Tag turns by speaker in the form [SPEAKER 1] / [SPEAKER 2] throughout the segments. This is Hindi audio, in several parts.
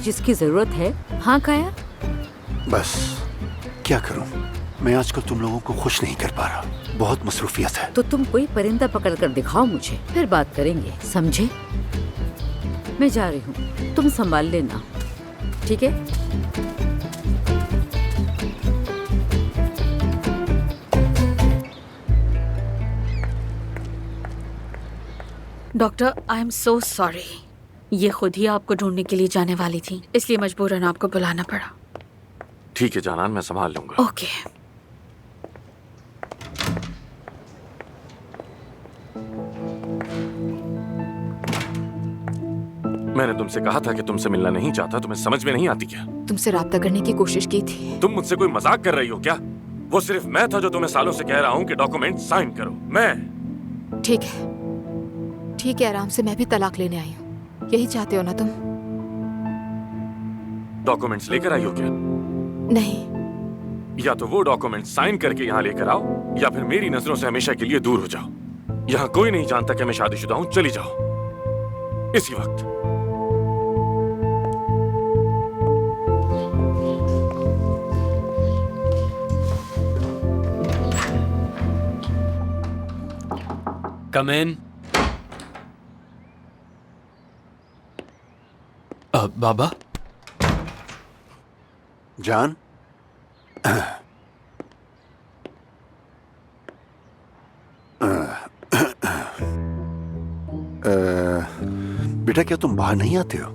[SPEAKER 1] जिसकी जरूरत है। हाँ काया,
[SPEAKER 2] बस क्या करूं, मैं आजकल तुम लोगों को खुश नहीं कर पा रहा, बहुत मसरूफियत है।
[SPEAKER 1] तो तुम कोई परिंदा पकड़ कर दिखाओ मुझे, फिर बात करेंगे, समझे? मैं जा रही हूँ, तुम संभाल लेना, ठीक है?
[SPEAKER 3] Doctor, I am so sorry. ये खुद ही आपको ढूंढने के लिए जाने वाली थी, इसलिए मजबूरन आपको बुलाना पड़ा।
[SPEAKER 4] ठीक है जानान, मैं संभाल लूंगा।
[SPEAKER 3] ओके।
[SPEAKER 4] मैंने तुमसे कहा था कि तुमसे मिलना नहीं चाहता, तुम्हें समझ में नहीं आती क्या?
[SPEAKER 3] तुमसे राब्ता करने की कोशिश की थी।
[SPEAKER 4] तुम मुझसे कोई मजाक कर रही हो क्या? वो सिर्फ मैं था जो तुम्हें सालों से कह रहा हूँ कि डॉक्यूमेंट साइन करो। मैं
[SPEAKER 3] ठीक है, ठीक है, आराम से। मैं भी तलाक लेने आई हूँ, यही चाहते हो ना तुम?
[SPEAKER 4] डॉक्यूमेंट्स लेकर आई हो क्या?
[SPEAKER 3] नहीं।
[SPEAKER 4] या तो वो डॉक्यूमेंट साइन करके यहाँ लेकर आओ, या फिर मेरी नजरों से हमेशा के लिए दूर हो जाओ। यहाँ कोई नहीं जानता कि मैं शादीशुदा हूँ, चली जाओ इसी वक्त।
[SPEAKER 5] कम इन। बाबा।
[SPEAKER 2] जान, बेटा क्या तुम बाहर नहीं आते हो?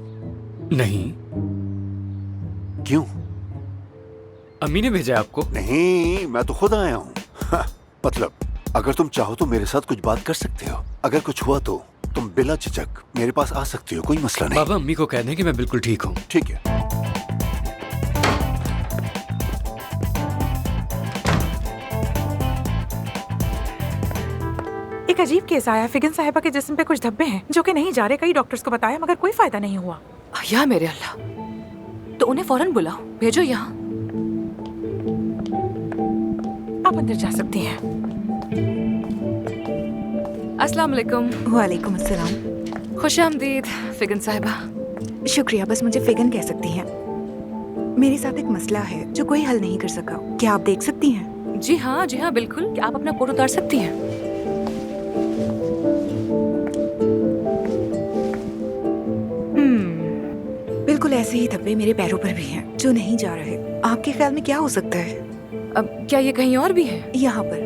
[SPEAKER 5] नहीं।
[SPEAKER 2] क्यों?
[SPEAKER 5] अम्मी ने भेजा आपको?
[SPEAKER 2] नहीं, मैं तो खुद आया हूँ। मतलब अगर तुम चाहो तो मेरे साथ कुछ बात कर सकते हो। अगर कुछ हुआ तो तुम बिला झिझक मेरे पास आ सकती हो, कोई मसला नहीं।
[SPEAKER 5] बाबा अम्मी को कह दें कि मैं बिल्कुल ठीक हूँ।
[SPEAKER 2] ठीक है।
[SPEAKER 6] एक अजीब केस आया। फिगन साहिबा के जिस्म पे कुछ धब्बे हैं जो कि नहीं जा रहे। कई डॉक्टर्स को बताया मगर कोई फायदा नहीं हुआ।
[SPEAKER 3] या मेरे अल्लाह, तो उन्हें फौरन बुलाओ, भेजो यहाँ।
[SPEAKER 6] आप अंदर जा सकती हैं।
[SPEAKER 3] अस्सलाम वालेकुम।
[SPEAKER 7] वालेकुम अस्सलाम।
[SPEAKER 3] खुशामदीद फिगन साहिबा।
[SPEAKER 7] शुक्रिया, बस मुझे फिगन कह सकती हैं। मेरे साथ एक मसला है जो कोई हल नहीं कर सका, क्या आप देख सकती हैं?
[SPEAKER 3] जी हाँ, जी हाँ, बिल्कुल। क्या आप अपना कोट उतार सकती हैं?
[SPEAKER 7] बिल्कुल ऐसे ही धब्बे मेरे पैरों पर भी हैं जो नहीं जा रहे। आपके ख्याल में क्या हो सकता है?
[SPEAKER 3] अब क्या ये कहीं और भी है?
[SPEAKER 7] यहाँ पर